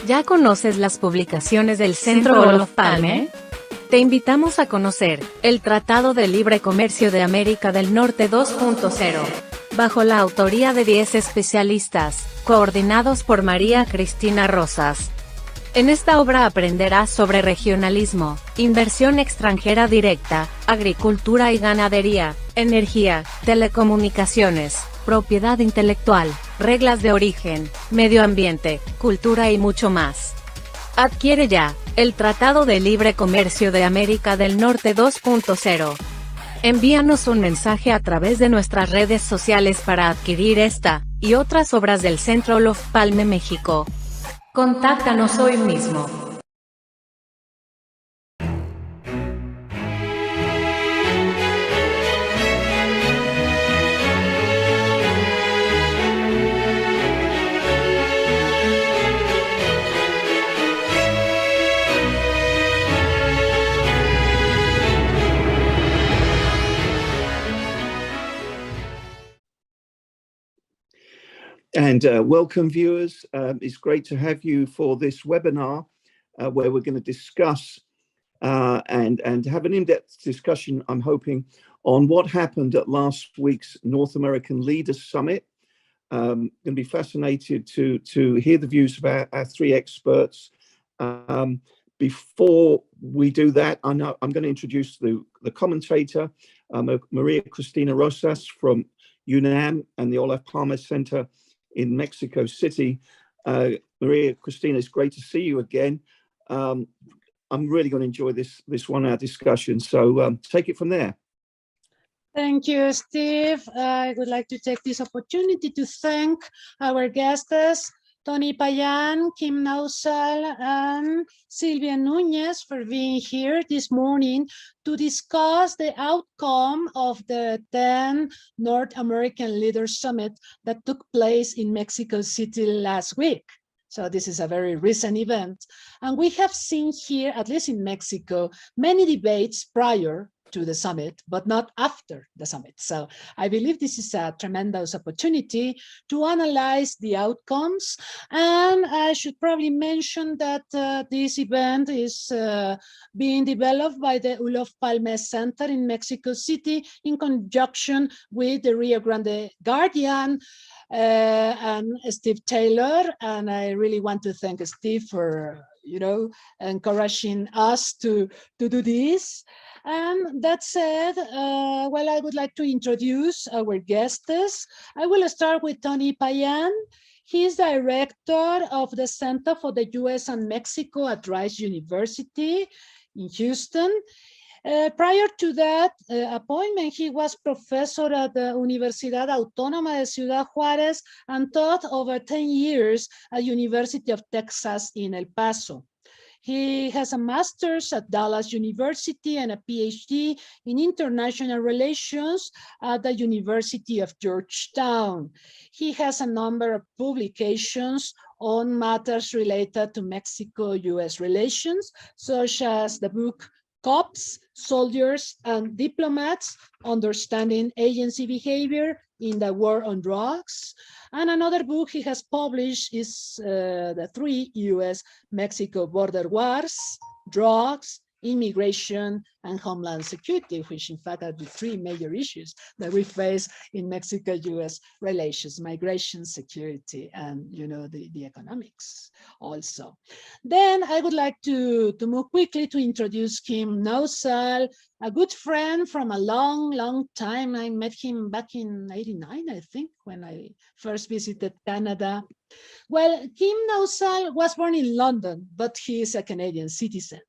¿Ya conoces las publicaciones del Centro Olof Palme? Te invitamos a conocer el Tratado de Libre Comercio de América del Norte 2.0, bajo la autoría de 10 especialistas, coordinados por María Cristina Rosas. En esta obra aprenderás sobre regionalismo, inversión extranjera directa, agricultura y ganadería, energía, telecomunicaciones, propiedad intelectual, reglas de origen, medio ambiente, cultura y mucho más. Adquiere ya el Tratado de Libre Comercio de América del Norte 2.0. Envíanos un mensaje a través de nuestras redes sociales para adquirir esta y otras obras del Centro Olof Palme México. Contáctanos hoy mismo. And welcome, viewers. It's great to have you for this webinar where we're going to discuss and have an in-depth discussion, I'm hoping, on what happened at last week's North American Leaders Summit. Going to be fascinated to hear the views of our three experts. Before we do that, I'm going to introduce the commentator, María Cristina Rosas from UNAM and the Olof Palme Center in Mexico City. Maria Cristina, it's great to see you again. I'm really going to enjoy this 1 hour discussion. So take it from there. Thank you, Steve. I would like to take this opportunity to thank our guests, Tony Payan, Kim Nossal, and Silvia Núñez for being here this morning to discuss the outcome of the 10th North American Leaders Summit that took place in Mexico City last week. So this is a very recent event. And we have seen here, at least in Mexico, many debates prior to the summit, but not after the summit. So I believe this is a tremendous opportunity to analyze the outcomes. And I should probably mention that this event is being developed by the Olof Palme Center in Mexico City in conjunction with the Rio Grande Guardian and Steve Taylor. And I really want to thank Steve for, encouraging us to do this. And that said, well, I would like to introduce our guests. I will start with Tony Payan. He's director of the Center for the U.S. and Mexico at Rice University in Houston. Prior to that appointment, he was professor at the Universidad Autónoma de Ciudad Juárez and taught over 10 years at University of Texas in El Paso. He has a master's at Dallas University and a PhD in international relations at the University of Georgetown. He has a number of publications on matters related to Mexico-US relations, such as the book Cops, Soldiers, and Diplomats, Understanding Agency Behavior in the War on Drugs. And another book he has published is The 3 U.S.-Mexico Border Wars, Drugs, Immigration, and Homeland Security, which in fact are the 3 major issues that we face in Mexico-US relations: migration, security, and the economics also. Then I would like to move quickly to introduce Kim Nossal, a good friend from a long time. I met him back in '89, I think, when I first visited Canada. Well, Kim Nossal was born in London, but he is a Canadian citizen.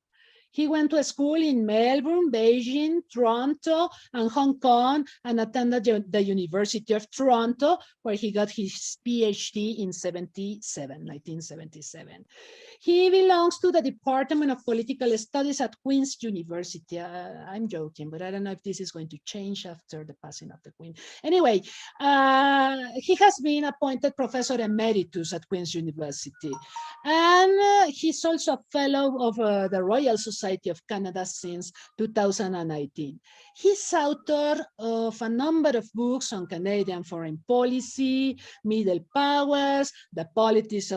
He went to a school in Melbourne, Beijing, Toronto, and Hong Kong, and attended the University of Toronto, where he got his PhD in 1977. He belongs to the Department of Political Studies at Queen's University. I'm joking, but I don't know if this is going to change after the passing of the Queen. Anyway, he has been appointed Professor Emeritus at Queen's University. And he's also a fellow of the Royal Society Society of Canada since 2019. He's author of a number of books on Canadian foreign policy, middle powers, the politics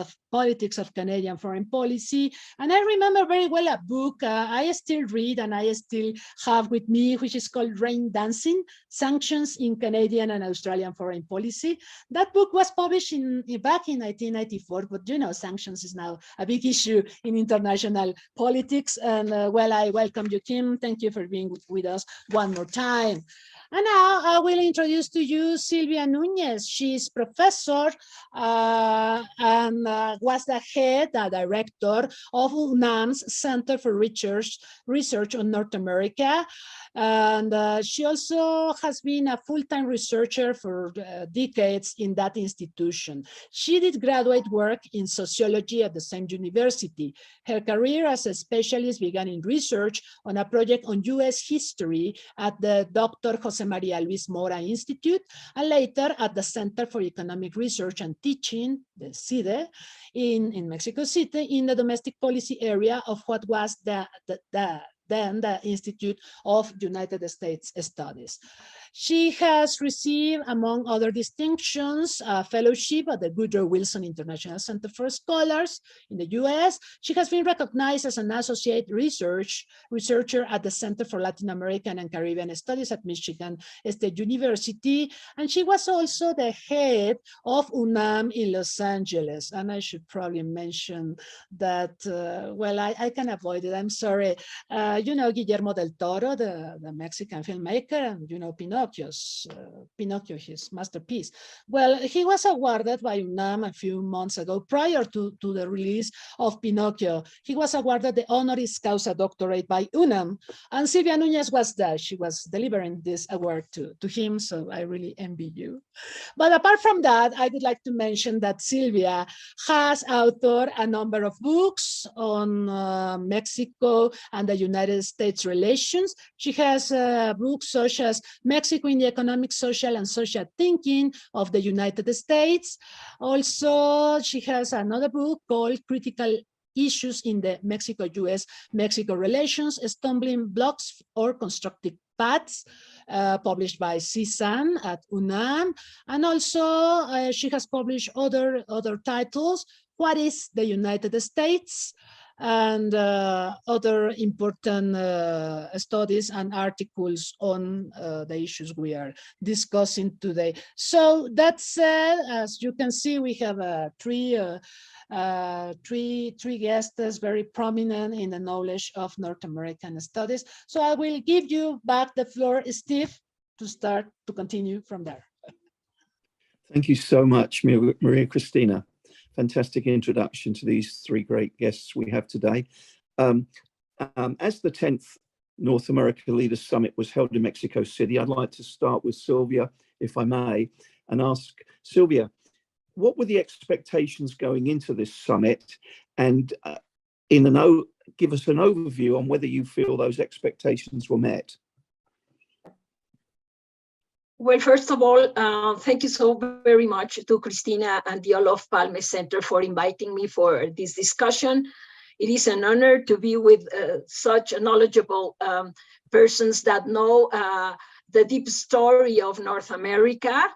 of Canadian foreign policy. And I remember very well a book I still read and I still have with me, which is called Rain Dancing, Sanctions in Canadian and Australian Foreign Policy. That book was published back in 1994, but you know, sanctions is now a big issue in international politics. And well, I welcome you, Kim. Thank you for being with us one more time. And now I will introduce to you Silvia Núñez. She's professor and was the director of UNAM's Center for Research on North America. And she also has been a full-time researcher for decades in that institution. She did graduate work in sociology at the same university. Her career as a specialist began in research on a project on US history at the Dr. Jose Maria Luis Mora Institute, and later at the Center for Economic Research and Teaching, the CIDE, in Mexico City, in the domestic policy area of what was then the Institute of United States Studies. She has received, among other distinctions, a fellowship at the Woodrow Wilson International Center for Scholars in the US. She has been recognized as an associate researcher at the Center for Latin American and Caribbean Studies at Michigan State University. And she was also the head of UNAM in Los Angeles. And I should probably mention that, well, I can avoid it, I'm sorry. You know Guillermo del Toro, the Mexican filmmaker, and you know Pinocchio, his masterpiece. Well, he was awarded by UNAM a few months ago, prior to the release of Pinocchio. He was awarded the honoris causa doctorate by UNAM, and Silvia Núñez was there. She was delivering this award to him, so I really envy you. But apart from that, I would like to mention that Silvia has authored a number of books on Mexico and the United States relations. She has books such as Mexico in the Economic, Social, and Social Thinking of the United States. Also, she has another book called Critical Issues in the Mexico-US-Mexico Relations, Stumbling Blocks or Constructive Paths, published by CSAN at UNAM. And also, she has published other titles, What is the United States? And other important studies and articles on the issues we are discussing today. So that said, as you can see, we have three guests very prominent in the knowledge of North American studies. So I will give you back the floor, Steve, to continue from there. Thank you so much, Maria Cristina. Fantastic introduction to these three great guests we have today. As the 10th North America Leaders Summit was held in Mexico City, I'd like to start with Silvia, if I may, and ask Silvia, what were the expectations going into this summit? And give us an overview on whether you feel those expectations were met. Well, first of all, thank you so very much to Cristina and the Olof Palme Center for inviting me for this discussion. It is an honor to be with such knowledgeable persons that know the deep story of North America.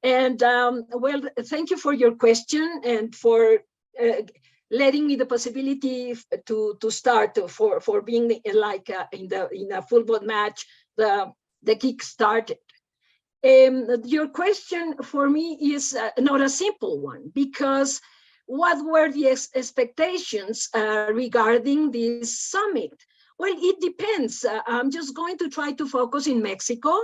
And well, thank you for your question and for letting me the possibility to start for being like in a football match, the kick started. Your question for me is not a simple one, because what were the expectations regarding this summit? Well, it depends. I'm just going to try to focus in Mexico,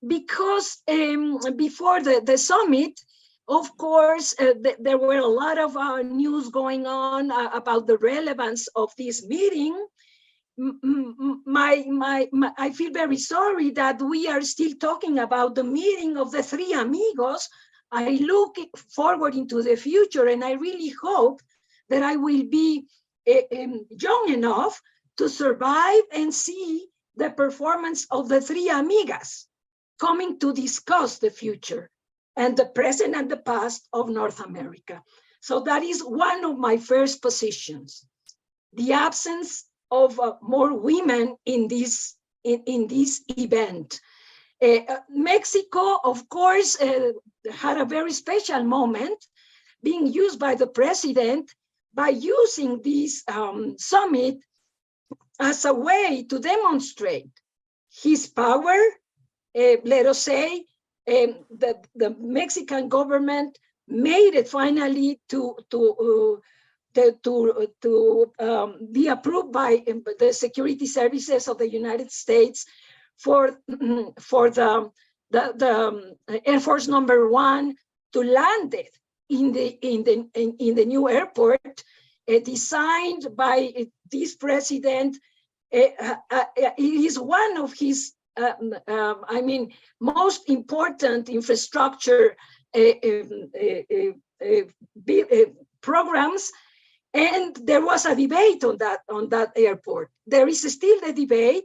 because before the summit, of course, there were a lot of news going on about the relevance of this meeting. I feel very sorry that we are still talking about the meeting of the three amigos. I look forward into the future, and I really hope that I will be young enough to survive and see the performance of the three amigas coming to discuss the future and the present and the past of North America. So that is one of my first positions. The absence of more women in this event. Mexico, of course, had a very special moment being used by the president by using this summit as a way to demonstrate his power. Let us say that the Mexican government made it finally to be approved by the security services of the United States for the Air Force No. 1 to land it in the new airport designed by this president. It is one of his most important infrastructure programs, and there was a debate on that airport. There is still a debate,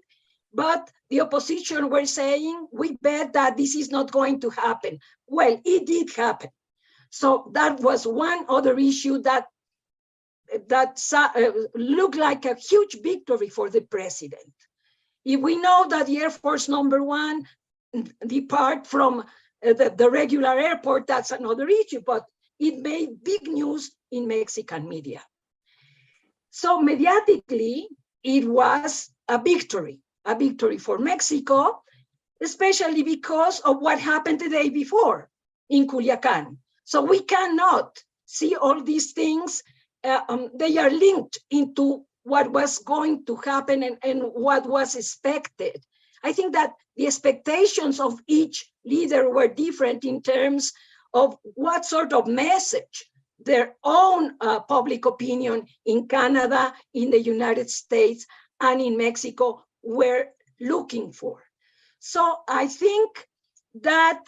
but the opposition were saying, we bet that this is not going to happen. Well, it did happen. So that was one other issue that looked like a huge victory for the president. If we know that the Air Force No. 1 depart from the regular airport, that's another issue, but it made big news in Mexican media. So mediatically, it was a victory for Mexico, especially because of what happened the day before in Culiacan. So we cannot see all these things. They are linked into what was going to happen and what was expected. I think that the expectations of each leader were different in terms of what sort of message their own public opinion in Canada, in the United States, and in Mexico were looking for. So I think that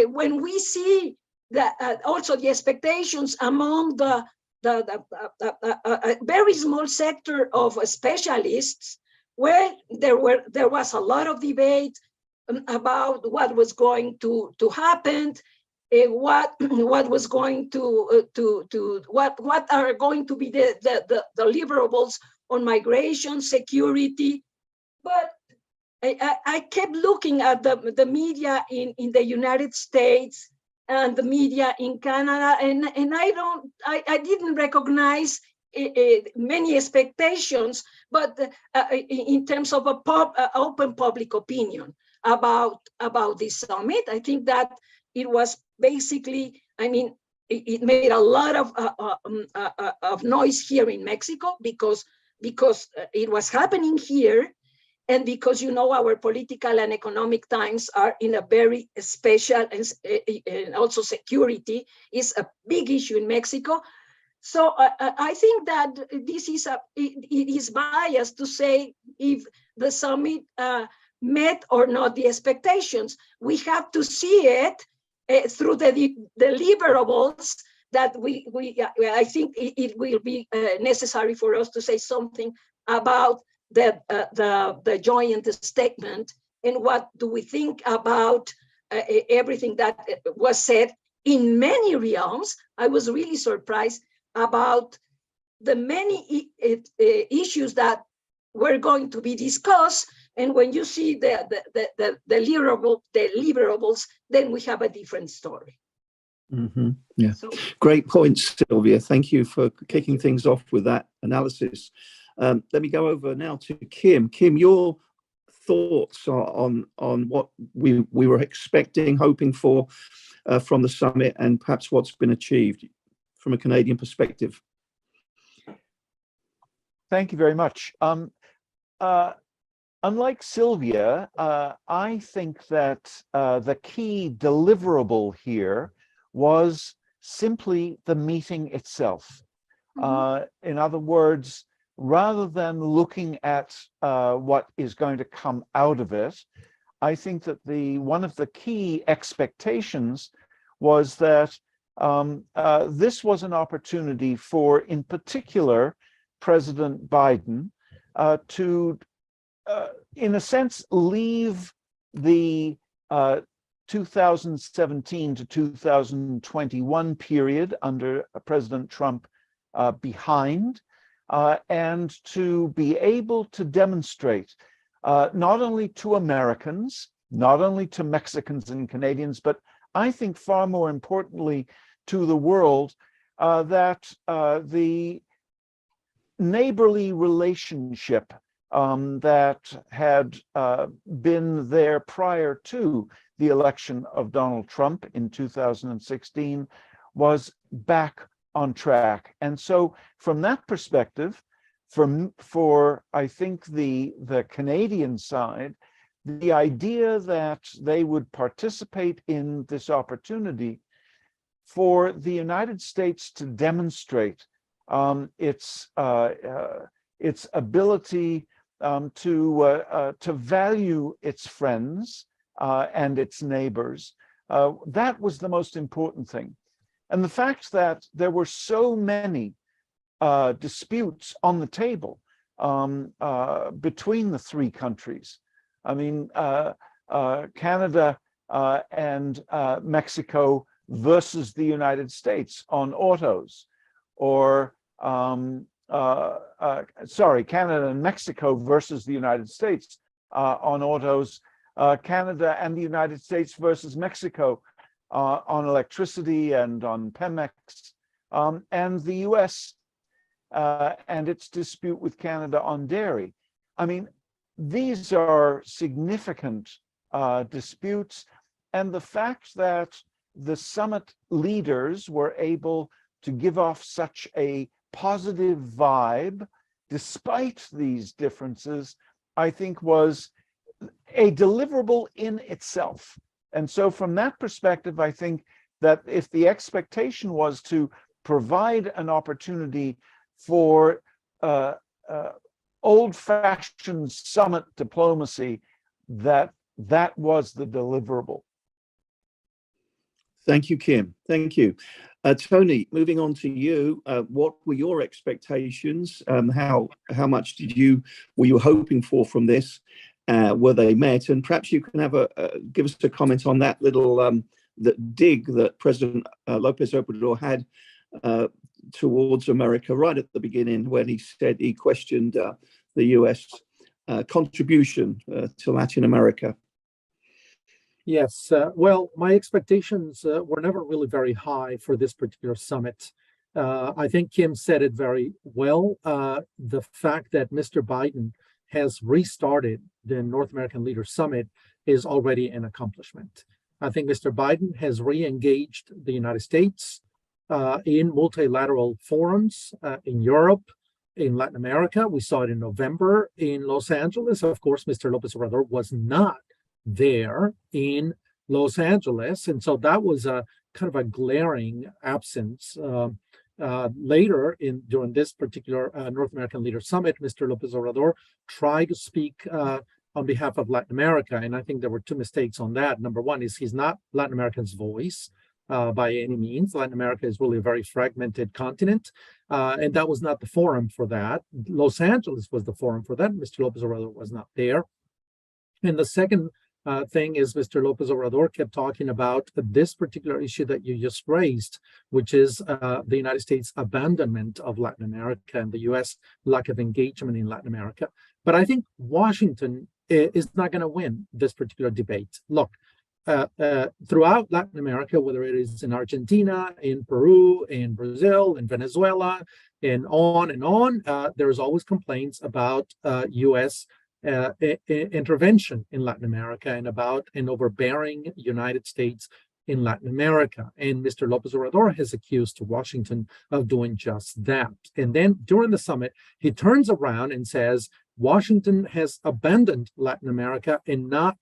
when we see that also the expectations among the very small sector of specialists, where there was a lot of debate about what was going to happen, what was going what are going to be the deliverables on migration, security. But I kept looking at the media in the United States and the media in Canada, and I didn't recognize many expectations, but in terms of open public opinion about this summit. I think that it was basically, it made a lot of noise here in Mexico because it was happening here, and because, our political and economic times are in a very special, and also security is a big issue in Mexico. So I think that it is biased to say if the summit met or not the expectations. We have to see it through the deliverables that I think it will be necessary for us to say something about the joint statement, and what do we think about everything that was said in many realms. I was really surprised about the many issues that were going to be discussed, and when you see the deliverables, then we have a different story. Mm-hmm. Yeah, so, great points, Silvia. Thank you for kicking things off with that analysis. Let me go over now to Kim. Kim, your thoughts on what we were expecting, hoping for from the summit, and perhaps what's been achieved from a Canadian perspective. Thank you very much. Unlike Silvia, I think that the key deliverable here was simply the meeting itself. Mm-hmm. In other words, rather than looking at what is going to come out of it, I think that one of the key expectations was that this was an opportunity for, in particular, President Biden to, in a sense, leave the 2017 to 2021 period under President Trump behind, and to be able to demonstrate not only to Americans, not only to Mexicans and Canadians, but I think far more importantly to the world, that the neighborly relationship that had been there prior to the election of Donald Trump in 2016 was back on track. And so from that perspective, for I think the Canadian side, the idea that they would participate in this opportunity for the United States to demonstrate its ability to value its friends and its neighbors, that was the most important thing. And the fact that there were so many disputes on the table between the three countries. I mean, Canada and Mexico versus the United States on autos, or sorry, Canada and Mexico versus the United States on autos, Canada and the United States versus Mexico on electricity and on Pemex, and the US and its dispute with Canada on dairy. I mean, these are significant disputes, and the fact that the summit leaders were able to give off such a positive vibe despite these differences, I think was a deliverable in itself. And so from that perspective, I think that if the expectation was to provide an opportunity for old-fashioned summit diplomacy, that was the deliverable. Thank you, Kim. Thank you. Tony, moving on to you, what were your expectations? How much were you hoping for from this? Were they met? And perhaps you can give us a comment on that little dig that President Lopez Obrador had towards America right at the beginning, when he said he questioned the US contribution to Latin America. Yes, well, my expectations were never really very high for this particular summit. I think Kim said it very well. The fact that Mr. Biden has restarted the North American Leaders Summit is already an accomplishment. I think Mr. Biden has re-engaged the United States in multilateral forums in Europe, in Latin America. We saw it in November in Los Angeles. Of course, Mr. Lopez Obrador was not there in Los Angeles, and so that was a kind of a glaring absence. Later during this particular North American Leaders Summit, Mr. Lopez Obrador tried to speak on behalf of Latin America, and I think there were two mistakes on that. Number one is he's not Latin America's voice by any means. Latin America is really a very fragmented continent, and that was not the forum for that. Los Angeles was the forum for that. Mr. Lopez Obrador was not there. And the second thing is Mr. Lopez Obrador kept talking about this particular issue that you just raised, which is the United States abandonment of Latin America and the U.S. lack of engagement in Latin America. But I think Washington is not going to win this particular debate. Look, throughout Latin America, whether it is in Argentina, in Peru, in Brazil, in Venezuela, and on, there's always complaints about U.S. Intervention in Latin America and about an overbearing United States in Latin America. And Mr. Lopez Obrador has accused Washington of doing just that. And then during the summit, he turns around and says Washington has abandoned Latin America and not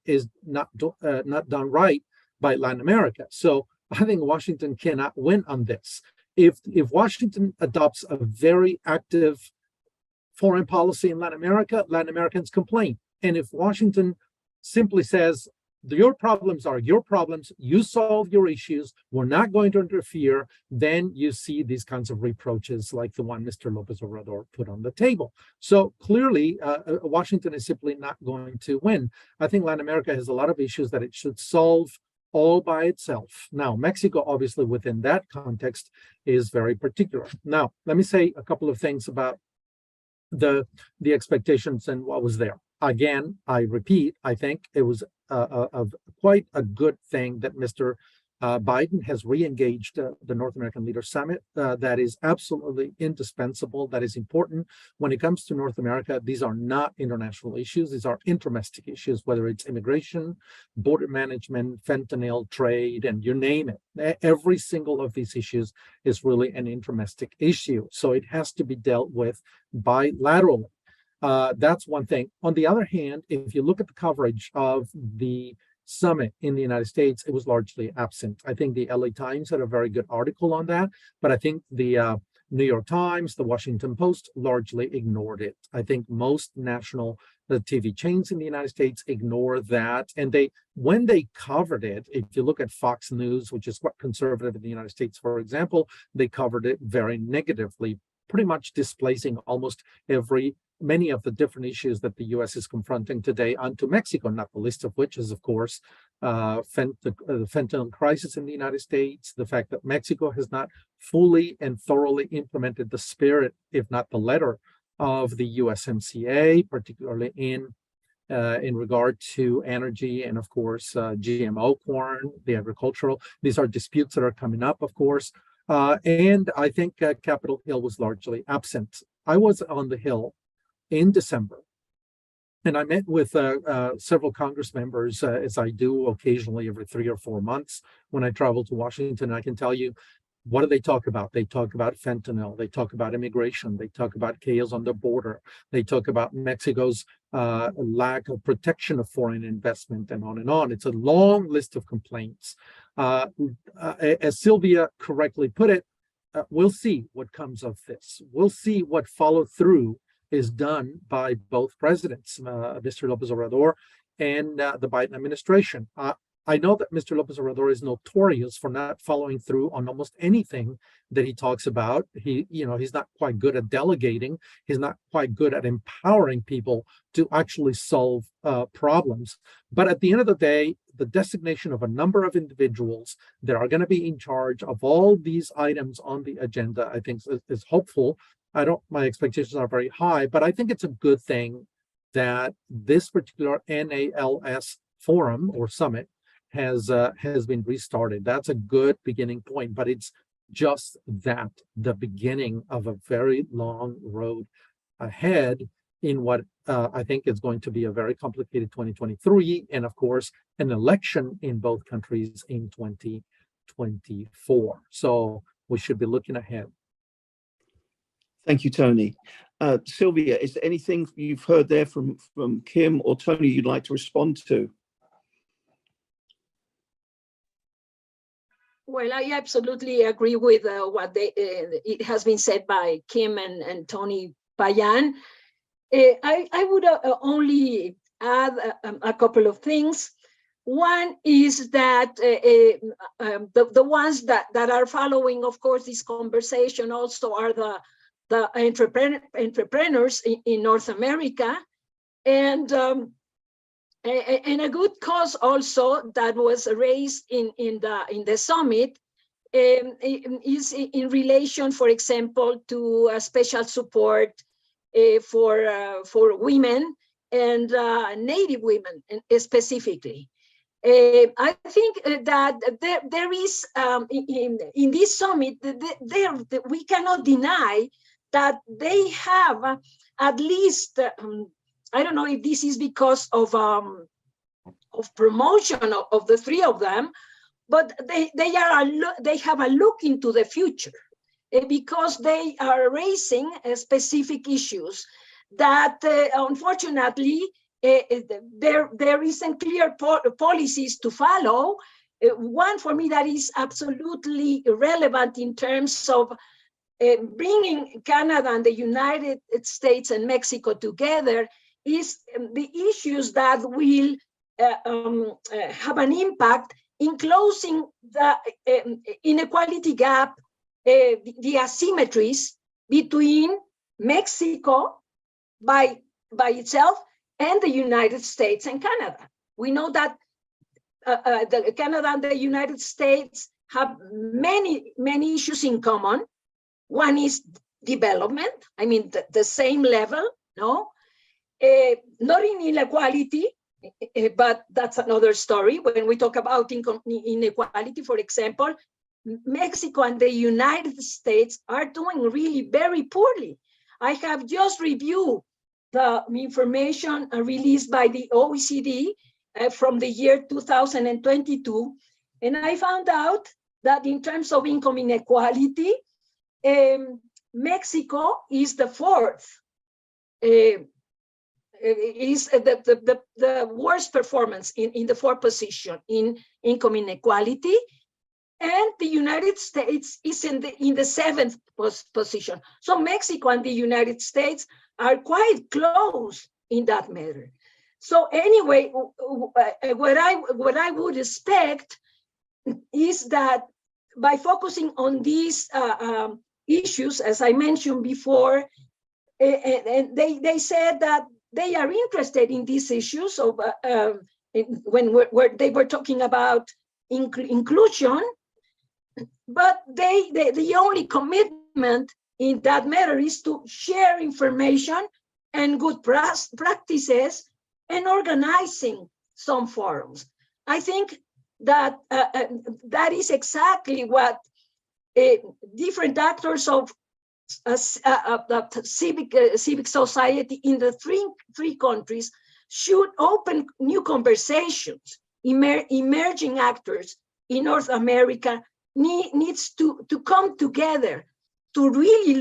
done right by Latin America. So I think Washington cannot win on this. If Washington adopts a very active foreign policy in Latin America, Latin Americans complain. And if Washington simply says, your problems are your problems, you solve your issues, we're not going to interfere, then you see these kinds of reproaches like the one Mr. Lopez Obrador put on the table. So clearly, Washington is simply not going to win. I think Latin America has a lot of issues that it should solve all by itself. Now, Mexico, obviously, within that context, is very particular. Now, let me say a couple of things about the expectations and what was there. Again, I repeat, I think it was quite a good thing that Mr. Biden has re-engaged the North American Leaders Summit. That is absolutely indispensable. That is important. When it comes to North America, these are not international issues. These are interdomestic issues, whether it's immigration, border management, fentanyl, trade, and you name it. Every single of these issues is really an interdomestic issue. So it has to be dealt with bilaterally. That's one thing. On the other hand, if you look at the coverage of the summit in the United States, it was largely absent. I think the LA Times had a very good article on that, but I think the New York Times, the Washington Post largely ignored it. I think most national TV chains in the United States ignore that. And when they covered it, if you look at Fox News, which is quite conservative in the United States, for example, they covered it very negatively, pretty much displacing almost many of the different issues that the U.S. is confronting today onto Mexico, not the least of which is, of course, the fentanyl crisis in the United States, the fact that Mexico has not fully and thoroughly implemented the spirit, if not the letter, of the USMCA, particularly in regard to energy and, of course, GMO corn, the agricultural. These are disputes that are coming up, of course. And I think Capitol Hill was largely absent. I was on the Hill in December, and I met with several Congress members, as I do occasionally every 3 or 4 months when I travel to Washington. I can tell you, what do they talk about? They talk about fentanyl. They talk about immigration. They talk about chaos on the border. They talk about Mexico's lack of protection of foreign investment, and on and on. It's a long list of complaints. As Silvia correctly put it, we'll see what comes of this. We'll see what follow through is done by both presidents, Mr. López Obrador and the Biden administration. I know that Mr. López Obrador is notorious for not following through on almost anything that he talks about. He's not quite good at delegating. He's not quite good at empowering people to actually solve problems. But at the end of the day, the designation of a number of individuals that are going to be in charge of all these items on the agenda, I think is hopeful. My expectations are very high, but I think it's a good thing that this particular NALS forum or summit has been restarted. That's a good beginning point, but it's just that, the beginning of a very long road ahead in what I think is going to be a very complicated 2023, and of course, an election in both countries in 2024. So we should be looking ahead. Thank you, Tony. Silvia, is there anything you've heard there from Kim or Tony you'd like to respond to? Well, I absolutely agree with what it has been said by Kim and Tony Payan. I would only add a couple of things. One is that the ones that are following, of course, this conversation also are the entrepreneurs in North America, and a good cause also that was raised in the summit is in relation, for example, to special support for women and Native women specifically. I think that there is in this summit we cannot deny that they have at least, I don't know if this is because of promotion of the three of them, but they have a look into the future because they are raising specific issues that unfortunately there isn't clear policies to follow. One for me that is absolutely relevant in terms of bringing Canada and the United States and Mexico together is the issues that will have an impact in closing the inequality gap, the asymmetries between Mexico by itself and the United States and Canada. We know that Canada and the United States have many issues in common. One is development. I mean, the same level, no? Not in inequality, but that's another story. When we talk about inequality, for example, Mexico and the United States are doing really very poorly. I have just reviewed the information released by the OECD from the year 2022, and I found out that in terms of income inequality, Mexico is the fourth. Is the worst performance in the fourth position in income inequality, and the United States is in the seventh position. So Mexico and the United States are quite close in that matter. So anyway, what I would expect is that by focusing on these issues, as I mentioned before, and they said that they are interested in these issues of when they were talking about inclusion, but the only commitment in that matter is to share information and good practices and organizing some forums. I think that that is exactly what different actors of civic society in the three countries should open new conversations. Emerging actors in North America needs to come together to really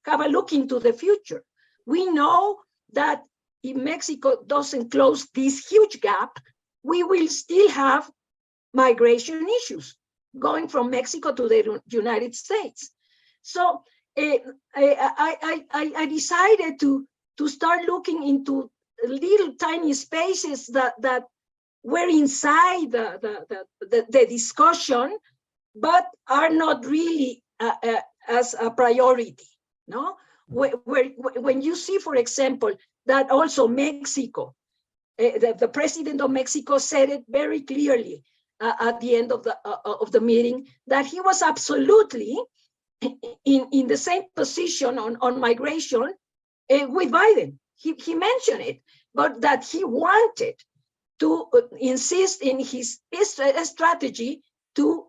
have a look into the future. We know that if Mexico doesn't close this huge gap, we will still have migration issues going from Mexico to the United States. So I decided to start looking into little tiny spaces that were inside the discussion, but are not really as a priority. No, when you see, for example, that also Mexico, the president of Mexico said it very clearly at the end of the meeting that he was absolutely in the same position on migration with Biden. He mentioned it, but that he wanted to insist in his strategy to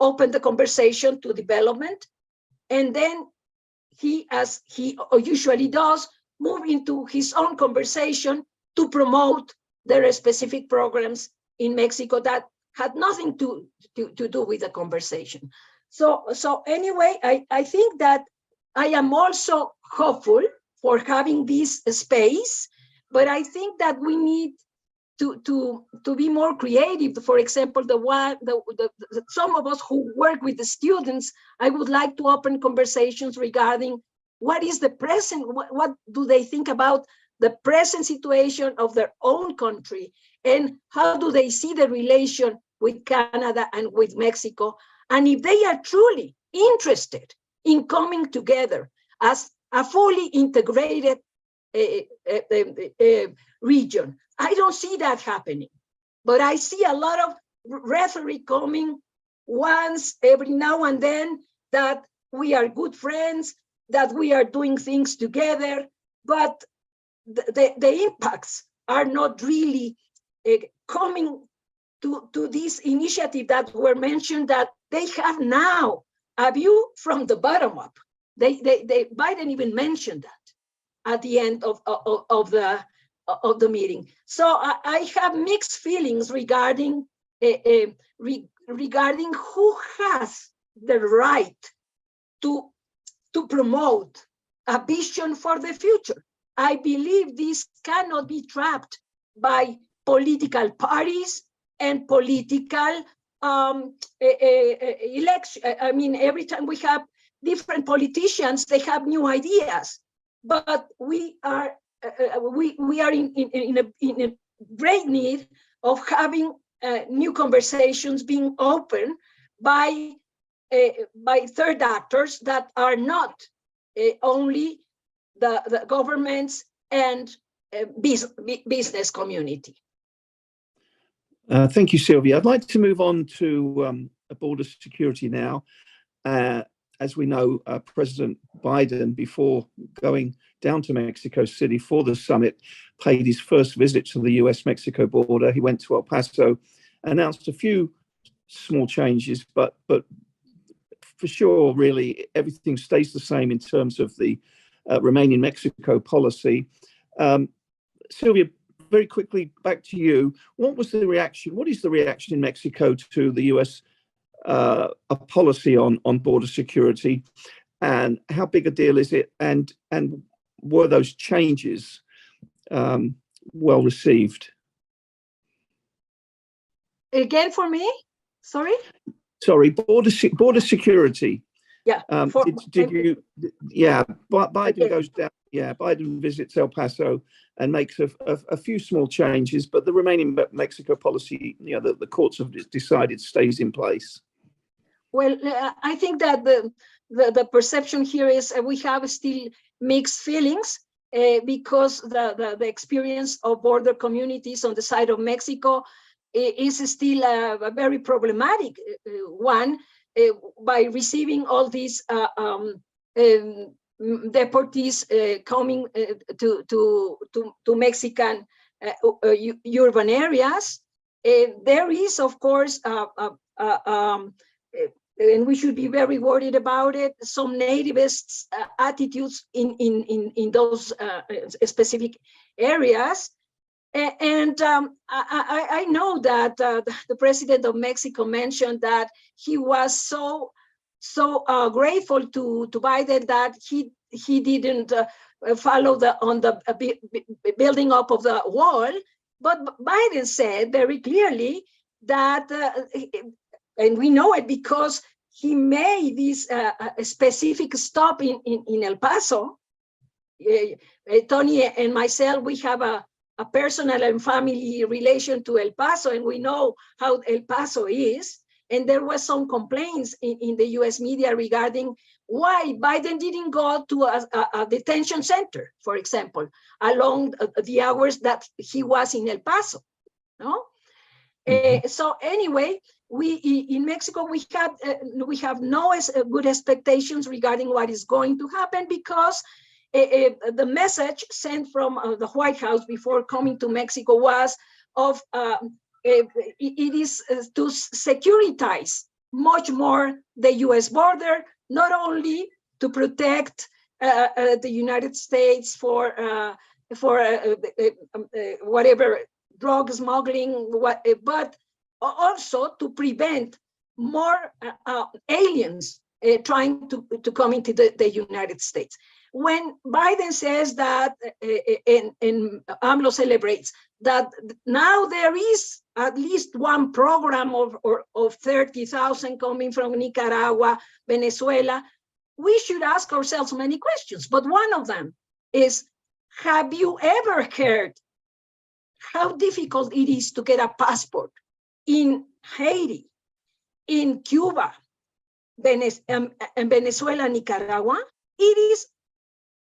open the conversation to development, and then he, as he usually does, move into his own conversation to promote their specific programs in Mexico that had nothing to do with the conversation. So anyway, I think that I am also hopeful for having this space, but I think that we need to be more creative. For example, some of us who work with the students, I would like to open conversations regarding what is the present, what do they think about the present situation of their own country, and how do they see the relation with Canada and with Mexico, and if they are truly interested in coming together as a fully integrated region. I don't see that happening, but I see a lot of rhetoric coming once every now and then that we are good friends, that we are doing things together, but the impacts are not really coming to this initiative that were mentioned, that they have now a view from the bottom up. Biden even mentioned that at the end of the meeting. So I have mixed feelings regarding regarding who has the right to promote a vision for the future. I believe this cannot be trapped by political parties and political election. I mean, every time we have different politicians, they have new ideas, but we are in a great need of having new conversations being open by third actors that are not only the governments and business community. Thank you, Silvia. I'd like to move on to border security now. as we know, President Biden, before going down to Mexico City for the summit, paid his first visit to the US-Mexico border. He went to El Paso, announced a few small changes, but for sure, really, everything stays the same in terms of the Remain in Mexico policy. Silvia, very quickly, back to you. What was the reaction? What is the reaction in Mexico to the US policy on border security, and how big a deal is it? And were those changes well received? Again, for me, sorry. Sorry, border security. Yeah. Did you? Yeah, Biden goes down. Yeah, Biden visits El Paso and makes a few small changes, but the remaining Mexico policy, the courts have decided stays in place. Well, I think that the perception here is we have still mixed feelings because the experience of border communities on the side of Mexico is still a very problematic one by receiving all these deportees coming to Mexican urban areas. There is, of course, and we should be very worried about it, some nativist attitudes in those specific areas. And I know that the president of Mexico mentioned that he was so grateful to Biden that he didn't follow on the building up of the wall. But Biden said very clearly that, and we know it because he made this specific stop in El Paso. Tony and myself, we have a personal and family relation to El Paso, and we know how El Paso is. And there was some complaints in the US media regarding why Biden didn't go to a detention center, for example, along the hours that he was in El Paso. No? So anyway, we in Mexico, we have no good expectations regarding what is going to happen because the message sent from the White House before coming to Mexico was of it is to securitize much more the U.S. border, not only to protect the United States for whatever drug smuggling, but also to prevent more aliens trying to come into the United States. When Biden says that, and AMLO celebrates, that now there is at least one program of 30,000 coming from Nicaragua, Venezuela, we should ask ourselves many questions. But one of them is, have you ever heard how difficult it is to get a passport in Haiti, in Cuba, and Venezuela, Nicaragua? It is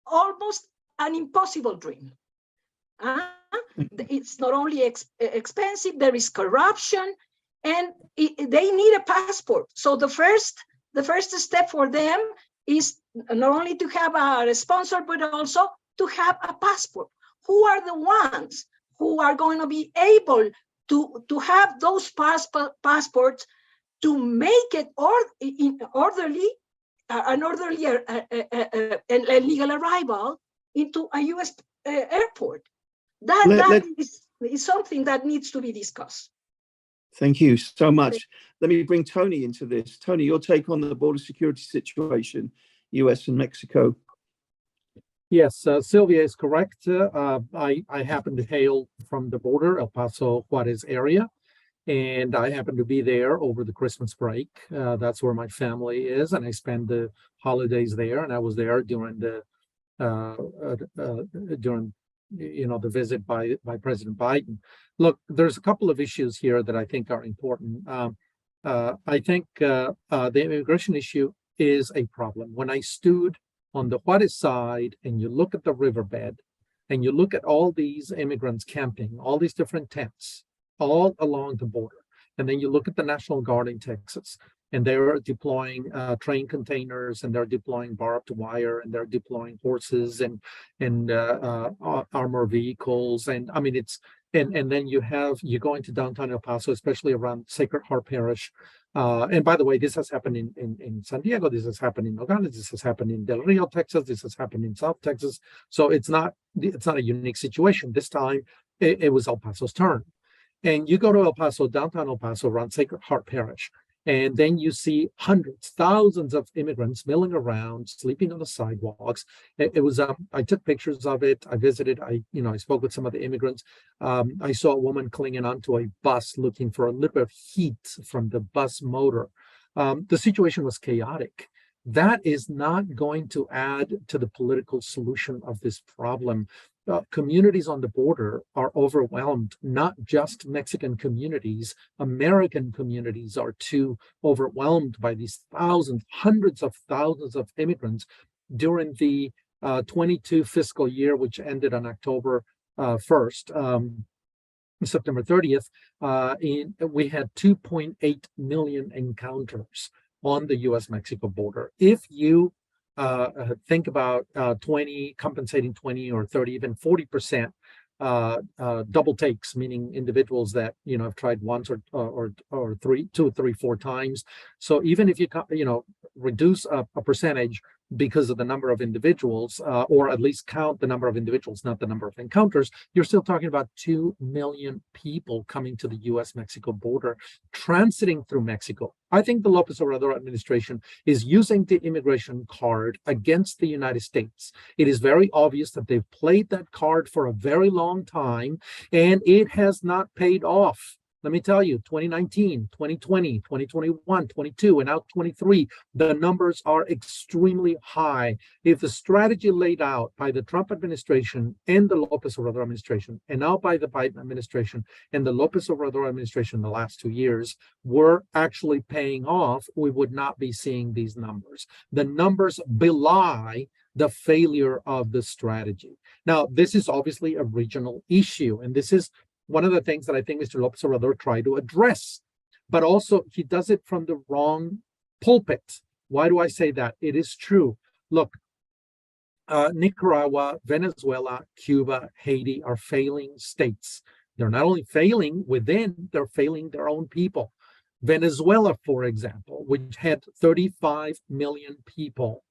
almost an impossible dream. It's not only expensive, there is corruption, and they need a passport. So the first step for them is not only to have a sponsor, but also to have a passport. Who are the ones who are going to be able to have those passports to make it orderly and legal arrival into a U.S. airport? That is something that needs to be discussed. Thank you so much. Let me bring Tony into this. Tony, your take on the border security situation, U.S. and Mexico. Yes, Silvia is correct. I happen to hail from the border, El Paso Juarez area, and I happen to be there over the Christmas break. That's where my family is, and I spend the holidays there. And I was there during the the visit by President Biden. Look, there's a couple of issues here that I think are important. I think the immigration issue is a problem. When I stood on the Juarez side and you look at the riverbed and you look at all these immigrants camping, all these different tents all along the border, and then you look at the National Guard in Texas, And they're deploying train containers, and they're deploying barbed wire, and they're deploying horses and armor vehicles. And I mean, and then you go into downtown El Paso, especially around Sacred Heart Parish. And by the way, this has happened in San Diego, this has happened in Nogales, this has happened in Del Rio, Texas, this has happened in South Texas. So it's not a unique situation. This time it was El Paso's turn. And you go to El Paso, downtown El Paso, around Sacred Heart Parish, and then you see hundreds, thousands of immigrants milling around, sleeping on the sidewalks. It was, I took pictures of it. I visited, I spoke with some of the immigrants. I saw a woman clinging onto a bus looking for a little bit of heat from the bus motor. The situation was chaotic. That is not going to add to the political solution of this problem. Communities on the border are overwhelmed, not just Mexican communities. American communities are too overwhelmed by these thousands, hundreds of thousands of immigrants during the 22 fiscal year, which ended on October 1st. September 30th, we had 2.8 million encounters on the U.S.-Mexico border. If you think about compensating 20 or 30, even 40% double takes, meaning individuals that have tried once or two, three, four times. So even if you reduce a percentage because of the number of individuals, or at least count the number of individuals, not the number of encounters, you're still talking about 2 million people coming to the U.S.-Mexico border, transiting through Mexico. I think the López Obrador administration is using the immigration card against the United States. It is very obvious that they've played that card for a very long time, and it has not paid off. Let me tell you, 2019, 2020, 2021, 22, and now 23, the numbers are extremely high. If the strategy laid out by the Trump administration and the López Obrador administration, and now by the Biden administration and the López Obrador administration in the last 2 years, were actually paying off, we would not be seeing these numbers. The numbers belie the failure of the strategy. Now, this is obviously a regional issue, and this is one of the things that I think Mr. López Obrador tried to address, but also he does it from the wrong pulpit. Why do I say that? It is true. Look, Nicaragua, Venezuela, Cuba, Haiti are failing states. They're not only failing within, they're failing their own people. Venezuela, for example, which had 35 million people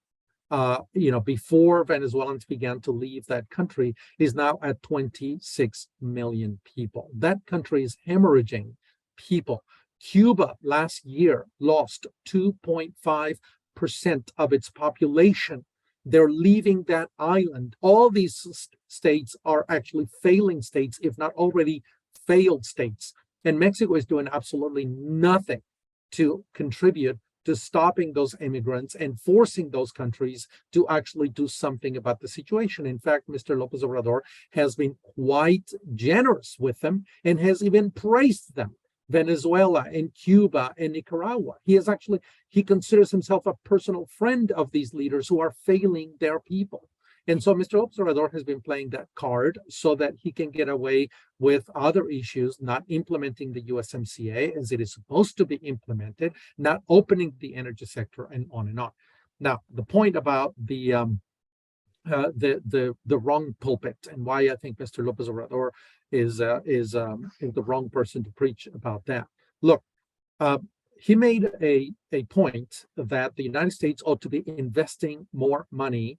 before Venezuelans began to leave that country, is now at 26 million people. That country is hemorrhaging people. Cuba last year lost 2.5% of its population. They're leaving that island. All these states are actually failing states, if not already failed states. And Mexico is doing absolutely nothing to contribute to stopping those immigrants and forcing those countries to actually do something about the situation. In fact, Mr. López Obrador has been quite generous with them and has even praised them. Venezuela and Cuba and Nicaragua. He considers himself a personal friend of these leaders who are failing their people. And so Mr. López Obrador has been playing that card so that he can get away with other issues, not implementing the USMCA as it is supposed to be implemented, not opening the energy sector, and on and on. Now, the point about the wrong pulpit and why I think Mr. López Obrador is the wrong person to preach about that. Look, he made a point that the United States ought to be investing more money,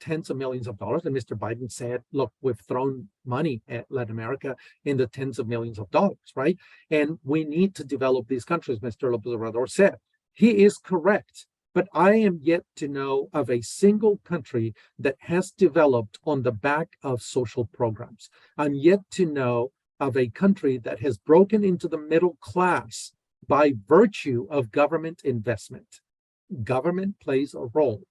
tens of millions of dollars. And Mr. Biden said, look, we've thrown money at Latin America in the tens of millions of dollars, right? And we need to develop these countries, Mr. López Obrador said. He is correct, but I am yet to know of a single country that has developed on the back of social programs. I'm yet to know of a country that has broken into the middle class by virtue of government investment. Government plays a role.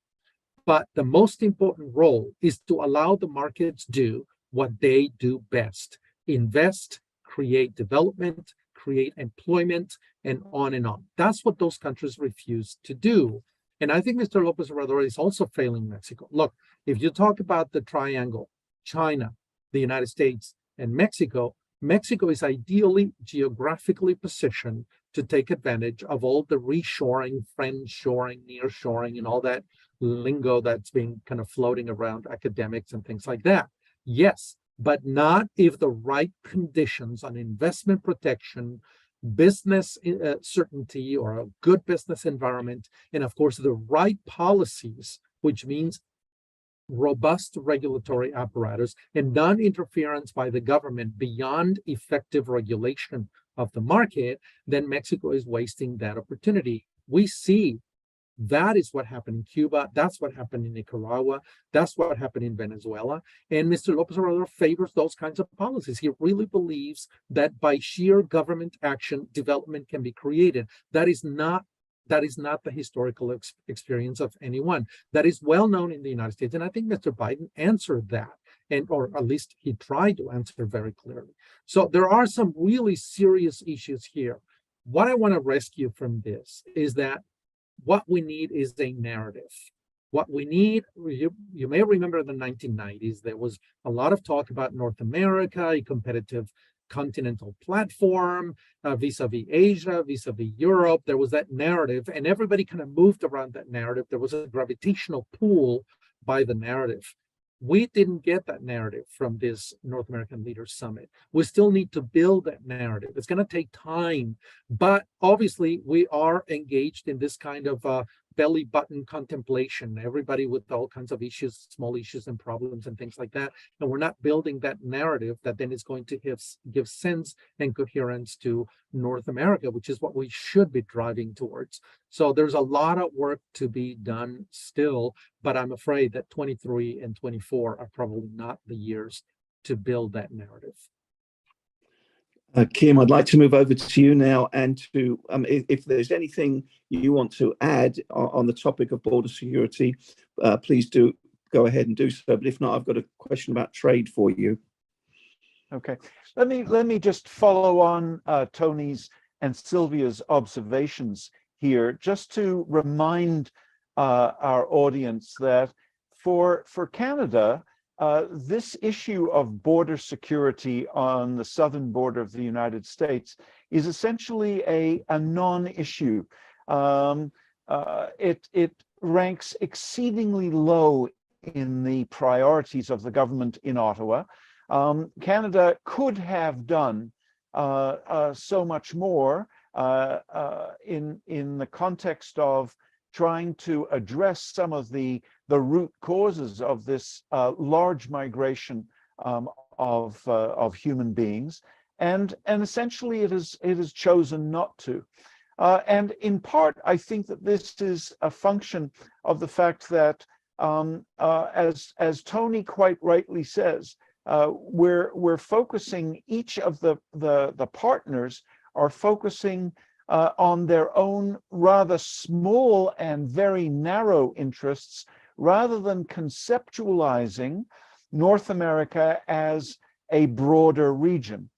But the most important role is to allow the markets do what they do best: invest, create development, create employment, and on and on. That's what those countries refuse to do. And I think Mr. López Obrador is also failing Mexico. Look, if you talk about the triangle, China, the United States, and Mexico, Mexico is ideally geographically positioned to take advantage of all the reshoring, friendshoring, nearshoring, and all that lingo that's been kind of floating around academics and things like that. Yes, but not if the right conditions on investment protection, business certainty, or a good business environment, and of course the right policies, which means robust regulatory apparatus and non-interference by the government beyond effective regulation of the market, then Mexico is wasting that opportunity. We see that is what happened in Cuba. That's what happened in Nicaragua. That's what happened in Venezuela. And Mr. López Obrador favors those kinds of policies. He really believes that by sheer government action, development can be created. That is not the historical experience of anyone. That is well known in the United States. And I think Mr. Biden answered that, or at least he tried to answer very clearly. So there are some really serious issues here. What I want to rescue from this is that what we need is a narrative. What we need, you may remember in the 1990s, there was a lot of talk about North America, a competitive continental platform, vis-a-vis Asia, vis-a-vis Europe. There was that narrative, and everybody kind of moved around that narrative. There was a gravitational pull by the narrative. We didn't get that narrative from this North American Leaders Summit. We still need to build that narrative. It's going to take time, but obviously we are engaged in this kind of belly button contemplation, everybody with all kinds of issues, small issues and problems and things like that. And we're not building that narrative that then is going to give sense and coherence to North America, which is what we should be driving towards. So there's a lot of work to be done still, but I'm afraid that 23 and 24 are probably not the years to build that narrative. Kim, I'd like to move over to you now, and to if there's anything you want to add on the topic of border security, please do go ahead and do so. But if not, I've got a question about trade for you. Okay, let me just follow on Tony's and Silvia's observations here, just to remind our audience that for Canada, this issue of border security on the southern border of the United States is essentially a non-issue. It ranks exceedingly low in the priorities of the government in Ottawa. Canada could have done so much more in the context of trying to address some of the root causes of this large migration of human beings, and essentially it has chosen not to. And in part, I think that this is a function of the fact that, as Tony quite rightly says, we're focusing, each of the partners are focusing on their own rather small and very narrow interests, rather than conceptualizing North America as a broader region.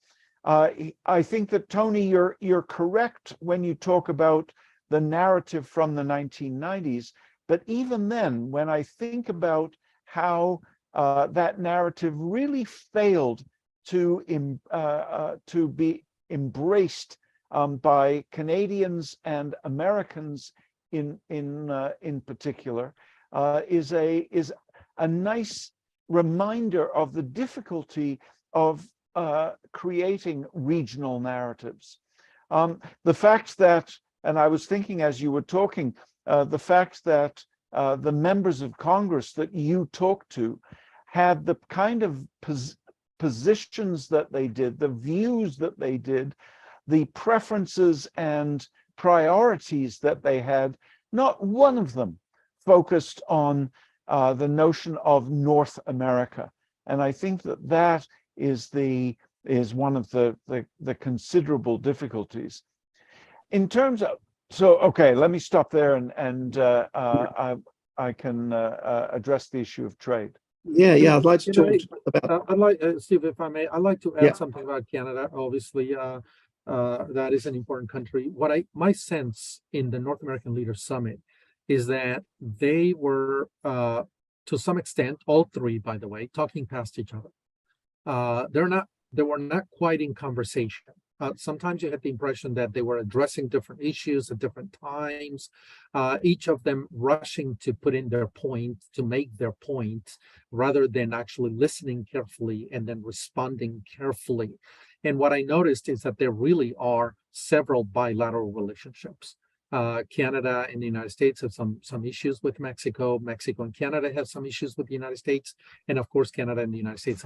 I think that, Tony, you're correct when you talk about the narrative from the 1990s, but even then, when I think about how that narrative really failed to be embraced by Canadians and Americans in particular, is a nice reminder of the difficulty of creating regional narratives. The fact that, and I was thinking as you were talking, the fact that the members of Congress that you talked to had the kind of positions that they did, the views that they did, the preferences and priorities that they had, not one of them focused on the notion of North America. And I think that is one of the considerable difficulties. In terms of, so, okay, let me stop there, and I can address the issue of trade. Yeah, I'd like to talk about. I'd like, Steve, if I may, I'd like to add something about Canada. Obviously, that is an important country. My sense in the North American Leaders Summit is that they were, to some extent, all three, by the way, talking past each other. They were not quite in conversation. Sometimes you had the impression that they were addressing different issues at different times, each of them rushing to put in their point, to make their point, rather than actually listening carefully and then responding carefully. And what I noticed is that there really are several bilateral relationships. Canada and the United States have some issues with Mexico. Mexico and Canada have some issues with the United States. And of course, Canada and the United States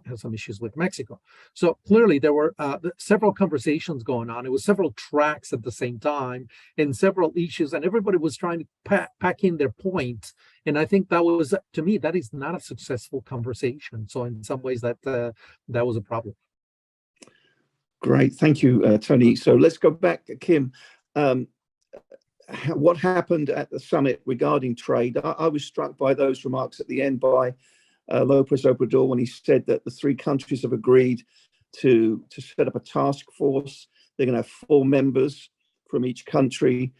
have some issues with Mexico. So clearly there were several conversations going on. It was several tracks at the same time and several issues, and everybody was trying to pack in their point. And I think that was, to me, that is not a successful conversation. So in some ways that was a problem. Great, thank you, Tony. So let's go back, Kim. What happened at the summit regarding trade? I was struck by those remarks at the end by López Obrador when he said that the three countries have agreed to set up a task force. They're going to have 4 members from each country.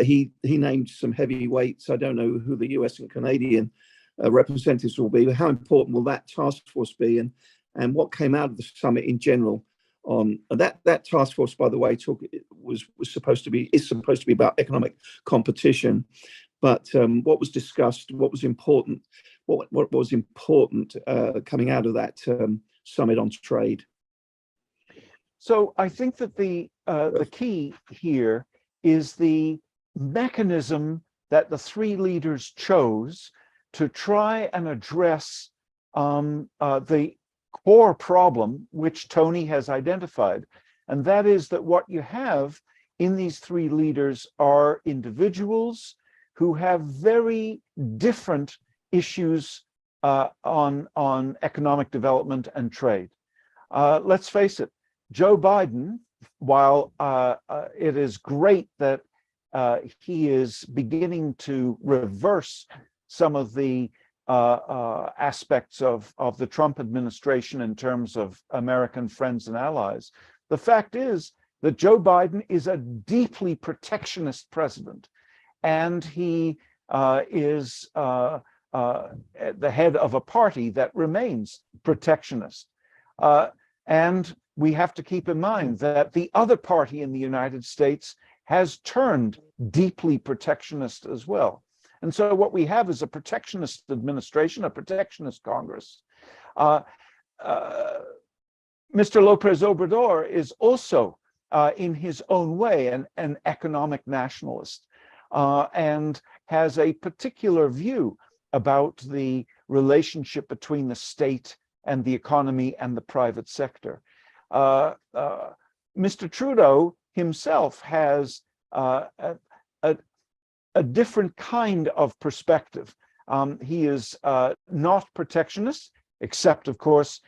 He named some heavyweights. I don't know who the US and Canadian representatives will be, but how important will that task force be? And what came out of the summit in general? On that task force, by the way, is supposed to be about economic competition. But what was discussed, what was important coming out of that summit on trade? So I think that the key here is the mechanism that the 3 leaders chose to try and address the core problem which Tony has identified, and that is that what you have in these 3 leaders are individuals who have very different issues on economic development and trade. Let's face it, Joe Biden, while it is great that he is beginning to reverse some of the aspects of the Trump administration in terms of American friends and allies, the fact is that Joe Biden is a deeply protectionist president, and he is at the head of a party that remains protectionist. And we have to keep in mind that the other party in the United States has turned deeply protectionist as well. And so what we have is a protectionist administration, a protectionist Congress. Mr. López Obrador is also, in his own way, an economic nationalist, and has a particular view about the relationship between the state and the economy and the private sector. Mr. Trudeau himself has a different kind of perspective. He is not protectionist, except, of course,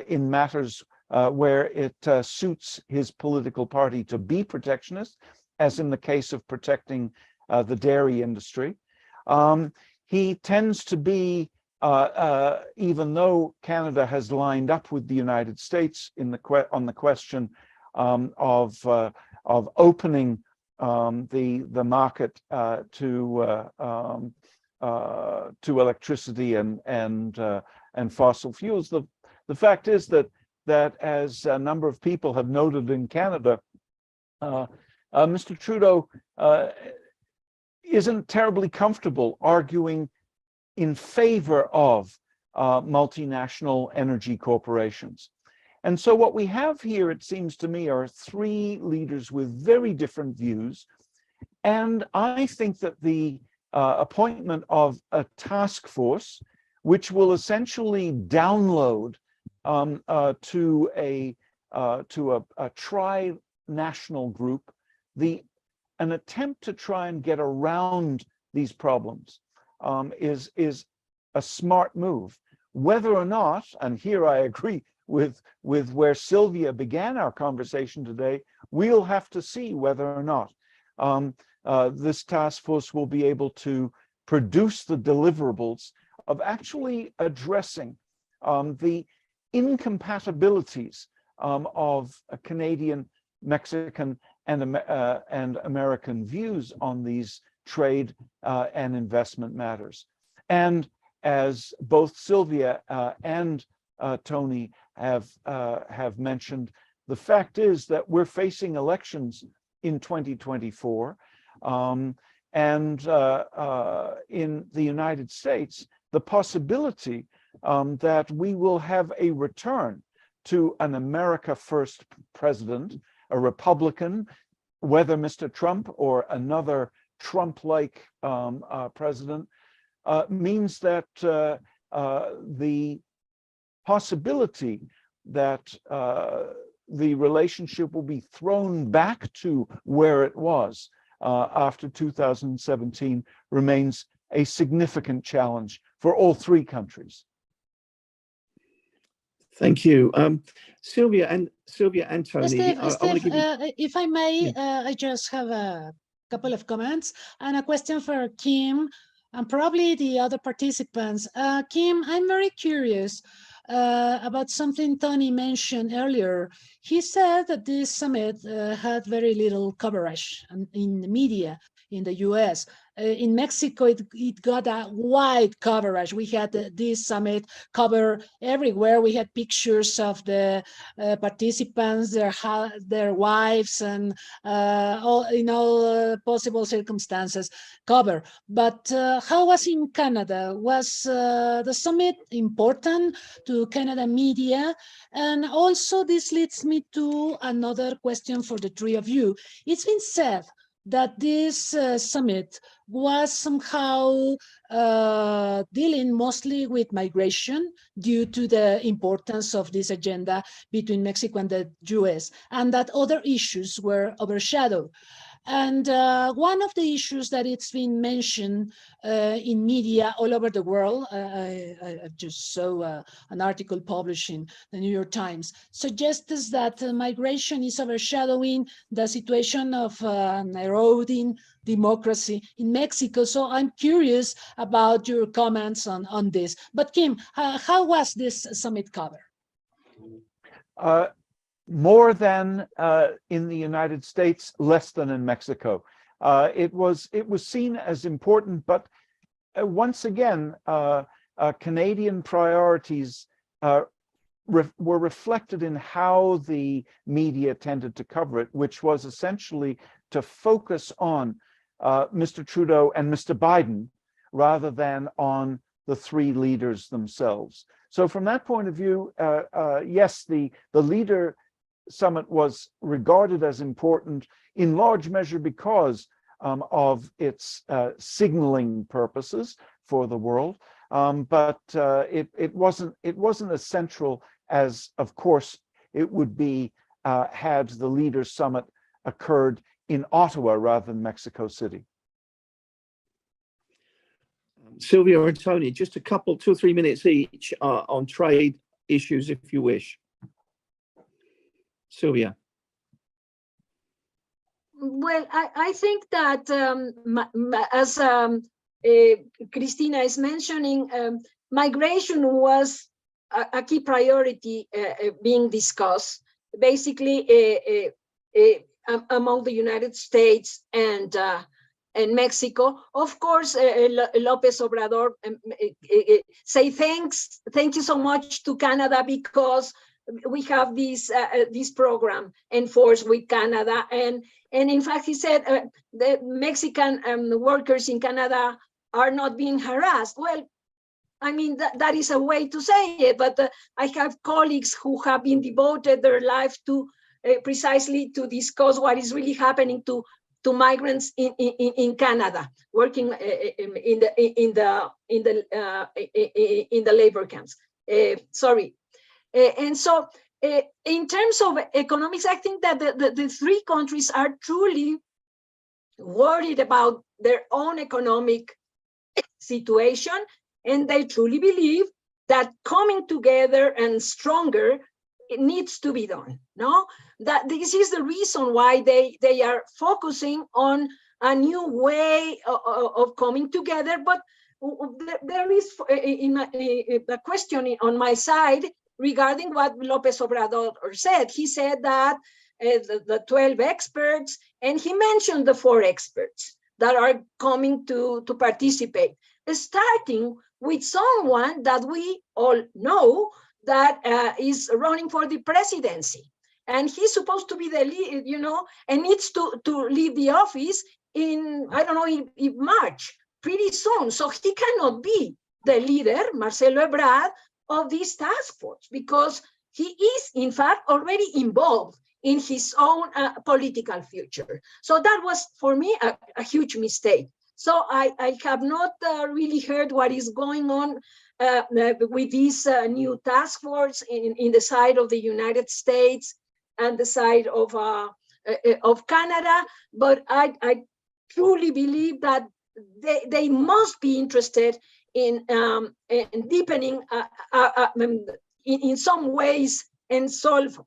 in matters where it suits his political party to be protectionist, as in the case of protecting the dairy industry. He tends to be, even though Canada has lined up with the United States on the question of opening the market to electricity and fossil fuels. The fact is that as a number of people have noted in Canada, Mr. Trudeau isn't terribly comfortable arguing in favor of multinational energy corporations. And so what we have here, it seems to me, are 3 leaders with very different views. And I think that the appointment of a task force, which will essentially download to a tri-national group, an attempt to try and get around these problems, is a smart move. Whether or not, and here I agree with where Silvia began our conversation today, we'll have to see whether or not this task force will be able to produce the deliverables of actually addressing the incompatibilities of Canadian, Mexican, and American views on these trade and investment matters. And as both Silvia and Tony have mentioned, The fact is that we're facing elections in 2024. And in the United States, the possibility that we will have a return to an America First president, a Republican, whether Mr. Trump or another Trump-like president, means that the possibility that the relationship will be thrown back to where it was after 2017 remains a significant challenge for all three countries. Thank you. Silvia and Tony, Steve, I want to give you... if I may, I just have a couple of comments and a question for Kim and probably the other participants. Kim, I'm very curious about something Tony mentioned earlier. He said that this summit had very little coverage in the media in the US. In Mexico, it got a wide coverage. We had this summit cover everywhere. We had pictures of the participants, their wives, and in all possible circumstances cover. But how was in Canada? Was the summit important to Canada media? And also this leads me to another question for the three of you. It's been said that this summit was somehow dealing mostly with migration due to the importance of this agenda between Mexico and the US, and that other issues were overshadowed. And one of the issues that it's been mentioned in media all over the world, I just saw an article published in the New York Times, suggests that migration is overshadowing the situation of eroding democracy in Mexico. So I'm curious about your comments on this. But Kim, how was this summit covered? More than in the United States, less than in Mexico. It was seen as important, but once again, Canadian priorities were reflected in how the media tended to cover it, which was essentially to focus on Mr. Trudeau and Mr. Biden rather than on the three leaders themselves. So from that point of view, yes, the leader summit was regarded as important in large measure because of its signaling purposes for the world, but it wasn't as central as, of course, it would be had the Leaders' Summit occurred in Ottawa rather than Mexico City. Silvia and Tony, just a couple, 2 or 3 minutes each on trade issues, if you wish. Silvia. Well, I think that as Cristina is mentioning, migration was a key priority being discussed, basically among the United States and Mexico. Of course, López Obrador say thank you so much to Canada because we have this program enforced with Canada, and in fact he said the Mexican workers in Canada are not being harassed. Well, I mean that is a way to say it, but I have colleagues who have been devoted their life to precisely to discuss what is really happening to migrants in Canada, working in the labor camps. And so in terms of economics, I think that the three countries are truly worried about their own economic situation, and they truly believe that coming together and stronger, it needs to be done. No, that this is the reason why they are focusing on a new way of coming together. But there is a question on my side regarding what López Obrador said. He said that the 12 experts, and he mentioned the 4 experts that are coming to participate, starting with someone that we all know that is running for the presidency. and he's supposed to be the lead, and needs to leave the office in, I don't know, in March, pretty soon. So he cannot be the leader, Marcelo Ebrard, of this task force, because he is, in fact, already involved in his own political future. So that was, for me, a huge mistake. So I have not really heard what is going on with this new task force in the side of the United States and the side of Canada, but I truly believe that they must be interested in deepening in some ways and solve,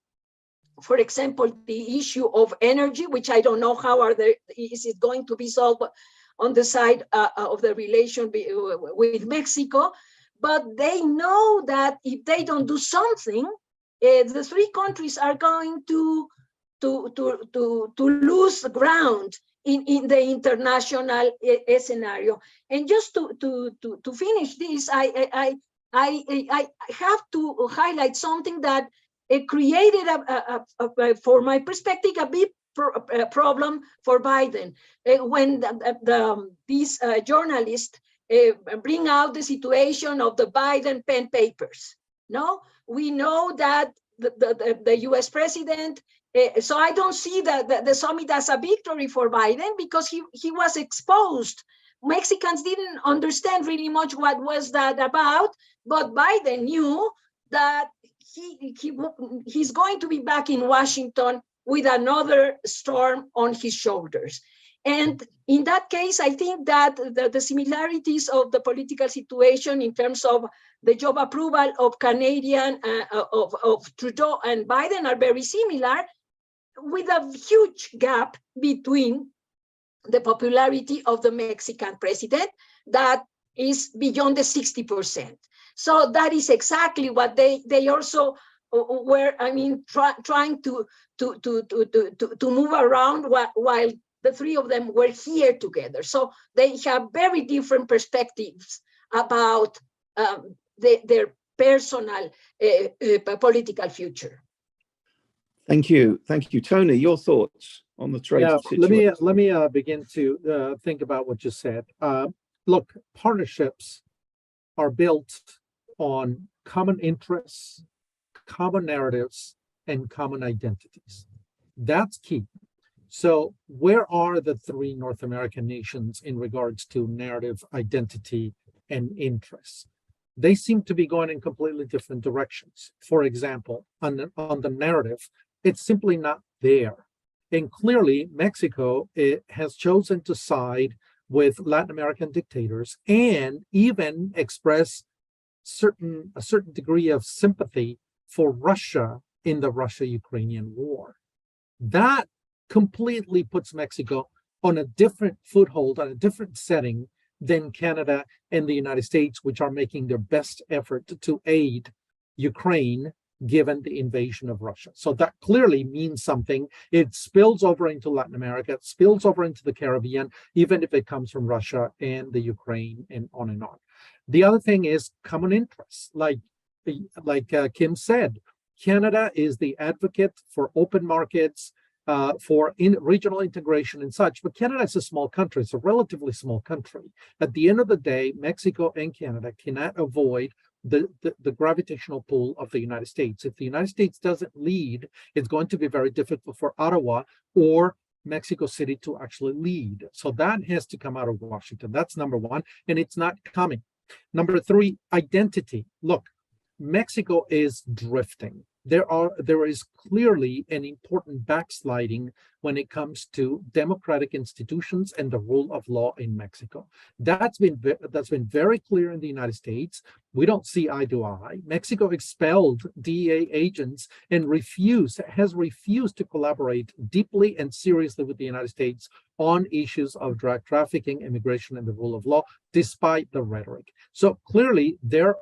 for example, the issue of energy, which I don't know how is it going to be solved on the side of the relation with Mexico, but they know that if they don't do something, the three countries are going to lose ground in the international scenario. And just to finish this, I have to highlight something that created, for my perspective, a big problem for Biden. When these journalists bring out the situation of the Biden pen papers. No, we know that the US president, so I don't see the summit as a victory for Biden, because he was exposed. Mexicans didn't understand really much what was that about, but Biden knew that he's going to be back in Washington with another storm on his shoulders. And in that case, I think that the similarities of the political situation in terms of the job approval of Canadian, of Trudeau and Biden are very similar, with a huge gap between the popularity of the Mexican president that is beyond the 60%. So that is exactly what they also were, trying to move around while the three of them were here together. So they have very different perspectives about their personal political future. Thank you, Tony. Your thoughts on the trade situation? Let me begin to think about what you said. Look, partnerships are built on common interests, common narratives, and common identities. That's key. So where are the three North American nations in regards to narrative, identity, and interests? They seem to be going in completely different directions. For example, on the narrative, it's simply not there. And clearly, Mexico has chosen to side with Latin American dictators and even express a certain degree of sympathy for Russia in the Russia-Ukrainian war. That completely puts Mexico on a different foothold, on a different setting than Canada and the United States, which are making their best effort to aid Ukraine given the invasion of Russia. So that clearly means something. It spills over into Latin America, it spills over into the Caribbean, even if it comes from Russia and the Ukraine and on and on. The other thing is common interests. Like Kim said, Canada is the advocate for open markets, for regional integration and such, but Canada is a small country. It's a relatively small country. At the end of the day, Mexico and Canada cannot avoid the gravitational pull of the United States. If the United States doesn't lead, it's going to be very difficult for Ottawa or Mexico City to actually lead. So that has to come out of Washington. That's number one, and it's not coming. Number three, identity. Look, Mexico is drifting. There is clearly an important backsliding when it comes to democratic institutions and the rule of law in Mexico. That's been very clear in the United States. We don't see eye to eye. Mexico expelled DEA agents and has refused to collaborate deeply and seriously with the United States on issues of drug trafficking, immigration, and the rule of law, despite the rhetoric. So clearly, they're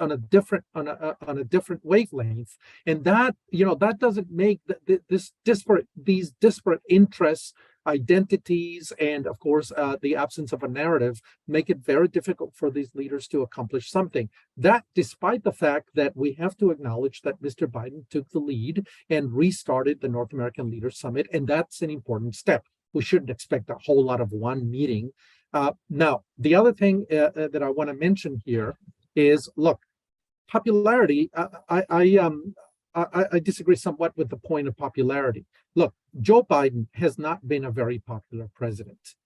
on a different wavelength, and that doesn't make these disparate interests identities and, of course, the absence of a narrative make it very difficult for these leaders to accomplish something. That, despite the fact that we have to acknowledge that Mr. Biden took the lead and restarted the North American Leaders Summit, and that's an important step. We shouldn't expect a whole lot of one meeting. Now, the other thing that I want to mention here is, look, popularity. I disagree somewhat with the point of popularity. Look, Joe Biden has not been a very popular president.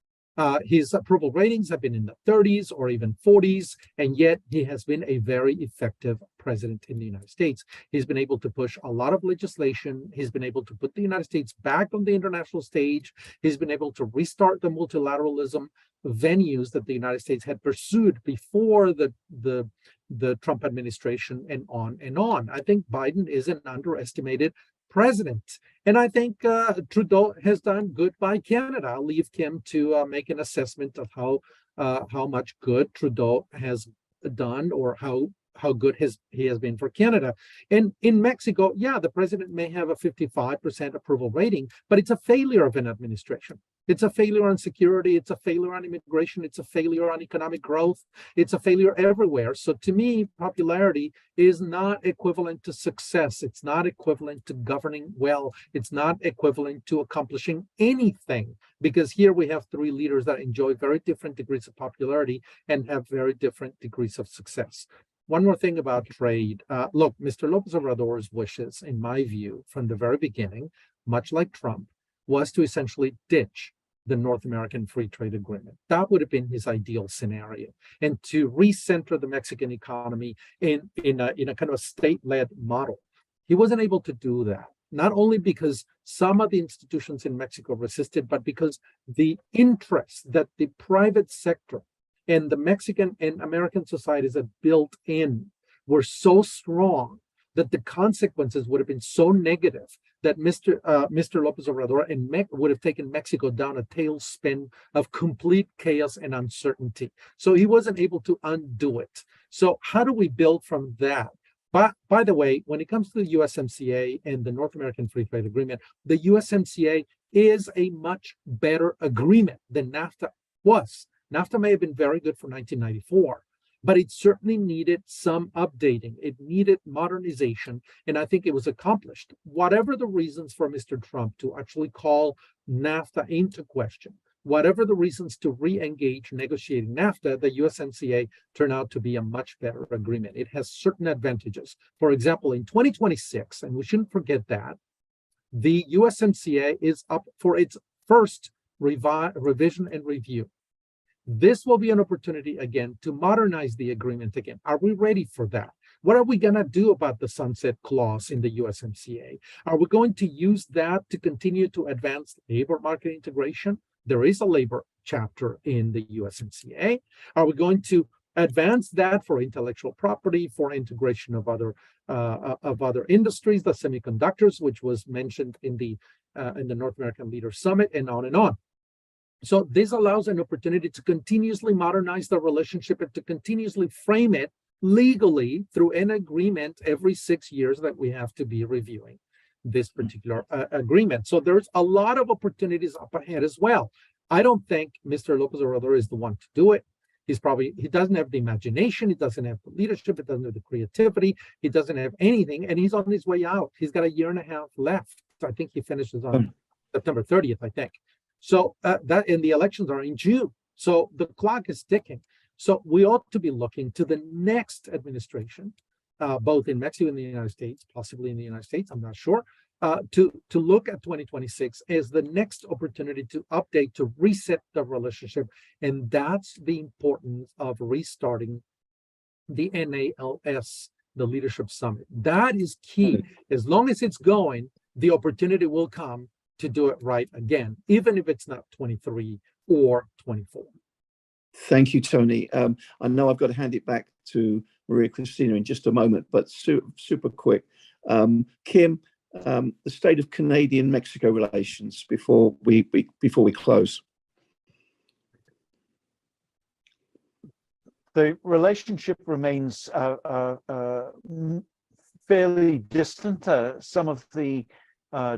His approval ratings have been in the 30s or even 40s, and yet he has been a very effective president in the United States. He's been able to push a lot of legislation. He's been able to put the United States back on the international stage. He's been able to restart the multilateralism venues that the United States had pursued before the Trump administration, and on and on. I think Biden is an underestimated president. And I think Trudeau has done good by Canada. I'll leave Kim to make an assessment of how much good Trudeau has done, or how good he has been for Canada. And in Mexico, yeah, the president may have a 55% approval rating, but it's a failure of an administration. It's a failure on security. It's a failure on immigration. It's a failure on economic growth. It's a failure everywhere. So to me, popularity is not equivalent to success. It's not equivalent to governing well. It's not equivalent to accomplishing anything, because here we have three leaders that enjoy very different degrees of popularity and have very different degrees of success. One more thing about trade. Look, Mr. López Obrador's wishes, in my view, from the very beginning, much like Trump, was to essentially ditch the North American Free Trade Agreement. That would have been his ideal scenario, and to recenter the Mexican economy in a kind of a state-led model. He wasn't able to do that, not only because some of the institutions in Mexico resisted, but because the interests that the private sector and the Mexican and American societies had built in were so strong that the consequences would have been so negative that Mr. López Obrador would have taken Mexico down a tailspin of complete chaos and uncertainty. So he wasn't able to undo it. So how do we build from that? But by the way, when it comes to the USMCA and the North American Free Trade Agreement, the USMCA is a much better agreement than NAFTA was. NAFTA may have been very good for 1994, but it certainly needed some updating. It needed modernization, and I think it was accomplished. Whatever the reasons for Mr. Trump to actually call NAFTA into question, whatever the reasons to re-engage negotiating NAFTA, the USMCA turned out to be a much better agreement. It has certain advantages. For example, in 2026, and we shouldn't forget that, the USMCA is up for its first revision and review. This will be an opportunity again to modernize the agreement again. Are we ready for that? What are we going to do about the sunset clause in the USMCA? Are we going to use that to continue to advance labor market integration? There is a labor chapter in the USMCA. Are we going to advance that for intellectual property, for integration of other industries, the semiconductors, which was mentioned in the North American Leaders Summit, and on and on? So this allows an opportunity to continuously modernize the relationship and to continuously frame it legally through an agreement every 6 years that we have to be reviewing this particular agreement. So there's a lot of opportunities up ahead as well. I don't think Mr. López Obrador is the one to do it. He doesn't have the imagination, he doesn't have the leadership, he doesn't have the creativity, he doesn't have anything, and he's on his way out. He's got 1.5 years left. I think he finishes on September 30th, I think. So and the elections are in June. So the clock is ticking. So we ought to be looking to the next administration, both in Mexico and the United States, possibly in the United States, I'm not sure, to look at 2026 as the next opportunity to update, to reset the relationship. And that's the importance of restarting the NALS, the Leadership Summit. That is key. As long as it's going, the opportunity will come to do it right again, even if it's not 23 or 24. Thank you, Tony. I know I've got to hand it back to Maria Cristina in just a moment, but super quick. Kim, the state of Canadian-Mexico relations before we close. The relationship remains fairly distant. Some of the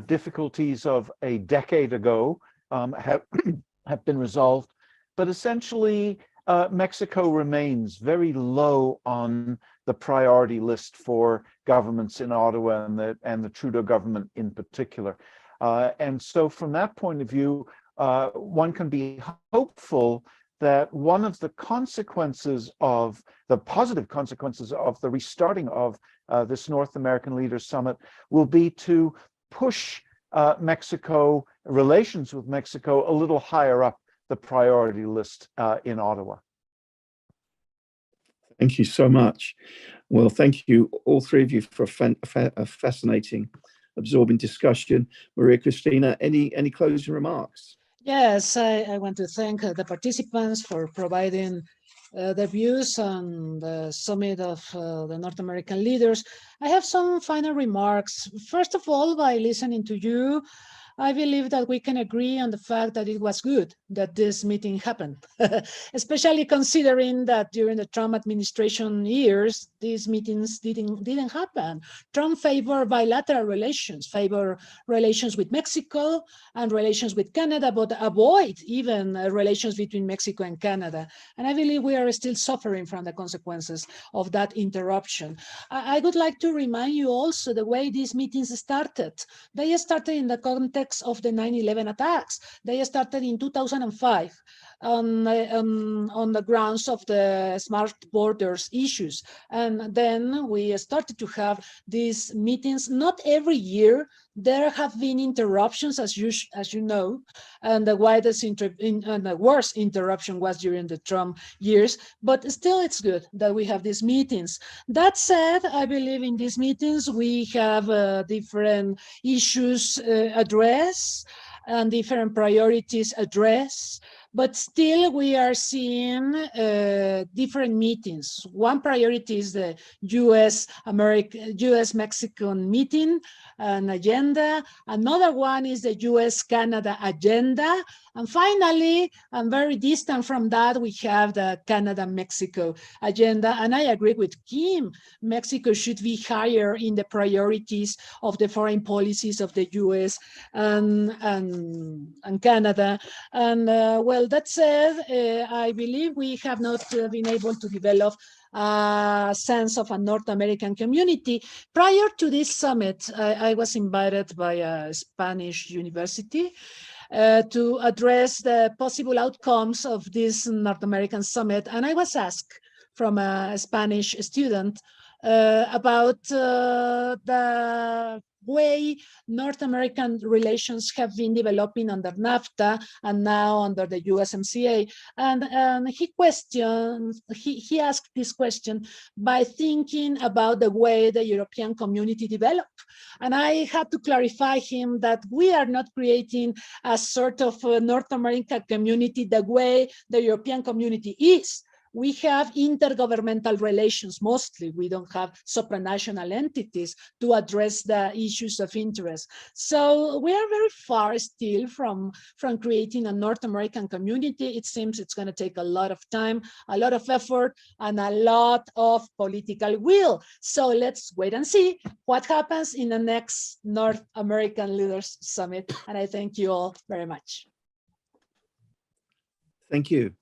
difficulties of a decade ago have been resolved. But essentially, Mexico remains very low on the priority list for governments in Ottawa and the Trudeau government in particular. And so from that point of view, one can be hopeful that one of the consequences of the positive consequences of the restarting of this North American Leaders Summit will be to push Mexico, relations with Mexico, a little higher up the priority list in Ottawa. Thank you so much. Well, thank you, all three of you, for a fascinating, absorbing discussion. Maria Cristina, any closing remarks? Yes, I want to thank the participants for providing their views on the summit of the North American leaders. I have some final remarks. First of all, by listening to you, I believe that we can agree on the fact that it was good that this meeting happened, especially considering that during the Trump administration years, these meetings didn't happen. Trump favored bilateral relations, favor relations with Mexico and relations with Canada, but avoid even relations between Mexico and Canada. And I believe we are still suffering from the consequences of that interruption. I would like to remind you also the way these meetings started. They started in the context of the 9/11 attacks. They started in 2005 on the grounds of the smart borders issues. And then we started to have these meetings, not every year. There have been interruptions, as you know, and the the worst interruption was during the Trump years, but still it's good that we have these meetings. That said, I believe in these meetings we have different issues addressed and different priorities addressed. But still, we are seeing different meetings. One priority is the US-Mexican meeting and agenda. Another one is the US-Canada agenda. And finally, and very distant from that, we have the Canada-Mexico agenda. And I agree with Kim. Mexico should be higher in the priorities of the foreign policies of the US and Canada. And well, that said, I believe we have not been able to develop a sense of a North American community. Prior to this summit, I was invited by a Spanish university to address the possible outcomes of this North American summit. And I was asked from a Spanish student about the way North American relations have been developing under NAFTA and now under the USMCA. And he asked this question by thinking about the way the European community developed. And I had to clarify him that we are not creating a sort of North American community the way the European community is. We have intergovernmental relations mostly. We don't have supranational entities to address the issues of interest. So we are very far still from creating a North American community. It seems it's going to take a lot of time, a lot of effort, and a lot of political will. So let's wait and see what happens in the next North American Leaders Summit. And I thank you all very much. Thank you.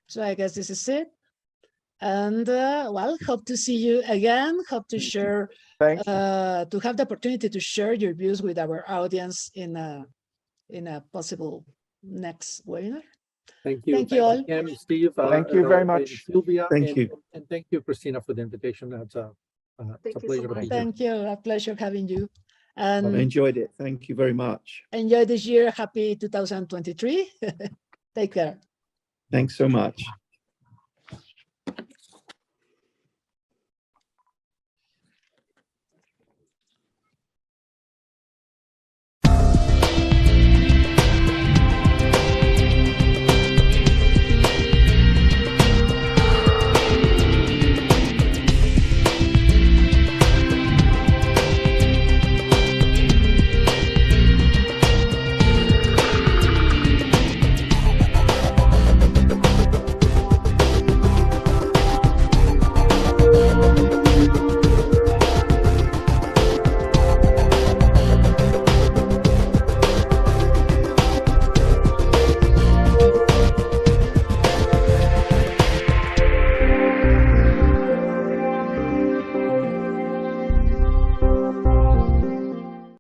So I guess this is it. And well, hope to see you again. Hope to share, to have the opportunity to share your views with our audience in a possible next webinar. Thank you. Thank you all. Kim, Steve. Thank you very much. Sylvia. Thank you. And thank you, Cristina, for the invitation. It's a pleasure to be here. Thank you. A pleasure having you. And I enjoyed it. Thank you very much. Enjoy this year. Happy 2023. Take care. Thanks so much.